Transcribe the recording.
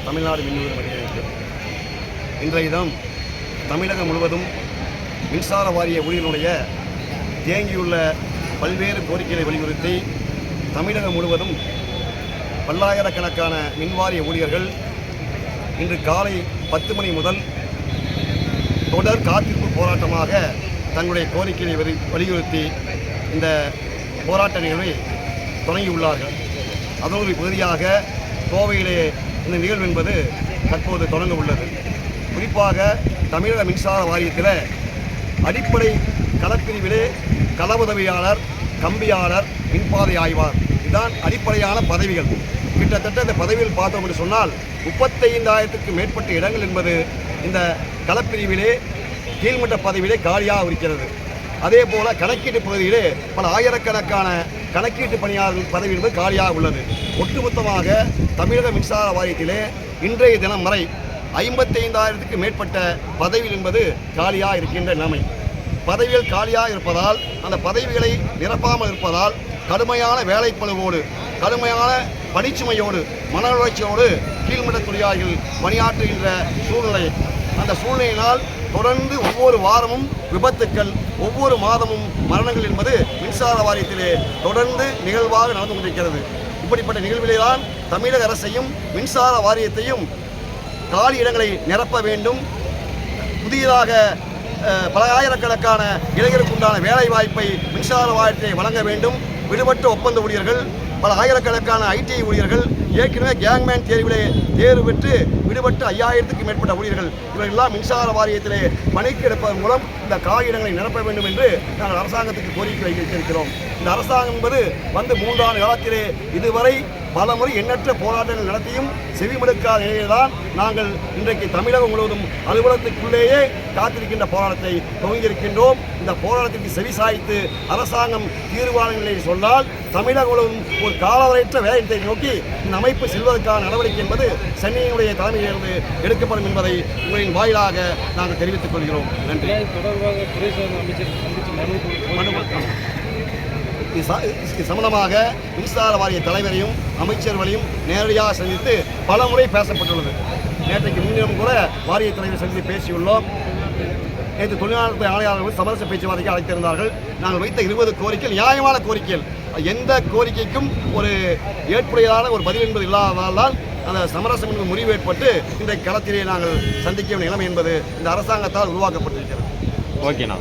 தமிழ்நாடு மின் உரிமை இன்றைய தினம் தமிழகம் முழுவதும் மின்சார வாரிய ஊழியர்களுடைய தேங்கியுள்ள பல்வேறு கோரிக்கைகளை வலியுறுத்தி தமிழகம் முழுவதும் பல்லாயிரக்கணக்கான மின்வாரிய ஊழியர்கள் இன்று காலை 10 மணி முதல் தொடர் காத்திருப்பு போராட்டமாக தங்களுடைய கோரிக்கையை வலியுறுத்தி இந்த போராட்ட நிகழ்வை தொடங்கியுள்ளார்கள். அதோடு பகுதியாக கோவையிலே இந்த நிகழ்வு என்பது தற்போது தொடங்க உள்ளது. குறிப்பாக தமிழக மின்சார வாரியத்தில் அடிப்படை களப்பிரிவிலே கள உதவியாளர், கம்பியாளர், மின்பாதை ஆய்வாளர் இதுதான் அடிப்படையான பதவிகள். கிட்டத்தட்ட இந்த பதவியில் பார்த்தோம் என்று சொன்னால் 35,000க்கு மேற்பட்ட இடங்கள் என்பது இந்த களப்பிரிவிலே கீழ்மட்ட பதவியிலே காலியாக இருக்கிறது. அதே போல கணக்கீட்டு பகுதியிலே பல ஆயிரக்கணக்கான கணக்கீட்டு பணியாளர்கள் பதவி என்பது காலியாக உள்ளது. ஒட்டுமொத்தமாக தமிழக மின்சார வாரியத்திலே இன்றைய தினம் வரை 55,000க்கு மேற்பட்ட பதவிகள் என்பது காலியாக இருக்கின்ற நிலைமை. பதவிகள் காலியாக இருப்பதால் அந்த பதவிகளை நிரப்பாமல் இருப்பதால் கடுமையான வேலைப்பளுவோடு, கடுமையான பணிச்சுமையோடு, மன உளைச்சலோடு கீழ்மட்ட தொழிலாளர்கள் பணியாற்றுகின்ற சூழ்நிலை. அந்த சூழ்நிலையினால் தொடர்ந்து ஒவ்வொரு வாரமும் விபத்துக்கள், ஒவ்வொரு மாதமும் மரணங்கள் என்பது மின்சார வாரியத்திலே தொடர்ந்து நிகழ்வாக நடந்து கொண்டிருக்கிறது. இப்படிப்பட்ட நிகழ்விலே தான் தமிழக அரசையும் மின்சார வாரியத்தையும் காலி இடங்களை நிரப்ப வேண்டும், புதியதாக பல ஆயிரக்கணக்கான இளைஞருக்குண்டான வேலை வாய்ப்பை மின்சார வாரியத்தை வழங்க வேண்டும். விடுபட்ட ஒப்பந்த ஊழியர்கள், பல ஆயிரக்கணக்கான ஐடிஐ ஊழியர்கள் ஏற்கனவே கேங்மேன் தேர்விலே தேர்வு பெற்று விடுபட்டு 5000க்கு மேற்பட்ட ஊழியர்கள் இவர்களெல்லாம் மின்சார வாரியத்திலே பணிக்கு எடுப்பதன் மூலம் இந்த காலியிடங்களை நிரப்ப வேண்டும் என்று நாங்கள் அரசாங்கத்துக்கு கோரிக்கை வைத்திருக்கிறோம். இந்த அரசாங்கம் என்பது வந்து 3 ஆண்டு காலத்திலே இதுவரை பல முறை எண்ணற்ற போராட்டங்கள் நடத்தியும் செவிமடுக்காத நிலையில்தான் நாங்கள் இன்றைக்கு தமிழகம் முழுவதும் அலுவலகத்துக்குள்ளேயே காத்திருக்கின்ற போராட்டத்தை துவங்கியிருக்கின்றோம். இந்த போராட்டத்திற்கு செவி சாய்த்து அரசாங்கம் தீர்வானங்களை சொன்னால் தமிழகம் முழுவதும் ஒரு காலவரையற்ற வேலையை நோக்கி இந்த அமைப்பு செல்வதற்கான நடவடிக்கை என்பது சென்னையினுடைய தலைமையிலிருந்து எடுக்கப்படும் என்பதை உங்களின் வாயிலாக நாங்கள் தெரிவித்துக் கொள்கிறோம். நன்றி. இது சம்பந்தமாக மின்சார வாரிய தலைவரையும் அமைச்சர்களையும் நேரடியாக சந்தித்து பல முறை பேசப்பட்டுள்ளது. நேற்றைக்கு முன்தினம் கூட வாரிய தலைவரை சந்தித்து பேசியுள்ளோம். நேற்று தொழிலாளர் ஆணையாளர்கள் சமரச பேச்சுவார்த்தைக்கு அழைத்திருந்தார்கள். நாங்கள் வைத்த 20 கோரிக்கைகள் நியாயமான கோரிக்கைகள். எந்த கோரிக்கைக்கும் ஒரு ஏற்புடையதான ஒரு பதில் என்பது இல்லாததால் அந்த சமரசம் என்பது முறிவு ஏற்பட்டு இன்றைக்கு களத்திலே நாங்கள் சந்திக்க வேண்டிய நிலைமை என்பது இந்த அரசாங்கத்தால் உருவாக்கப்பட்டிருக்கிறது. ஓகேண்ணா.